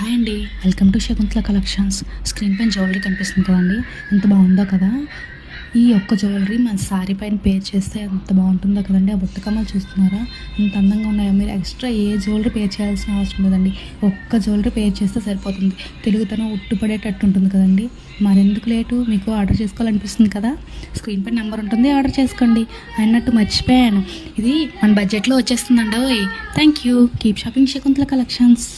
Hi అండి, welcome to Shakuntala collections. Screen పైన jewellery కనిపిస్తుంది కదండి, ఎంత బాగుందో కదా. ఈ ఒక్క జ్యువెలరీ మన శారీ పైన పేర్ చేస్తే ఎంత బాగుంటుందో కదండి. ఆ బుట్టకమ్మలు చూస్తున్నారా, ఎంత అందంగా ఉన్నాయో. మీరు ఎక్స్ట్రా ఏ జ్యువెలరీ పేర్ చేయాల్సిన అవసరం లేదండి, ఒక్క జ్యువెలరీ పేర్ చేస్తే సరిపోతుంది. తెలుగుతనం ఉట్టుపడేటట్టు ఉంటుంది కదండి. మరెందుకు లేటు, మీకు ఆర్డర్ చేసుకోవాలనిపిస్తుంది కదా, స్క్రీన్ పైన నెంబర్ ఉంటుంది, ఆర్డర్ చేసుకోండి. అన్నట్టు మర్చిపోయాను, ఇది మన బడ్జెట్లో వచ్చేస్తుందండి. Thank you. Keep shopping Shakuntala collections.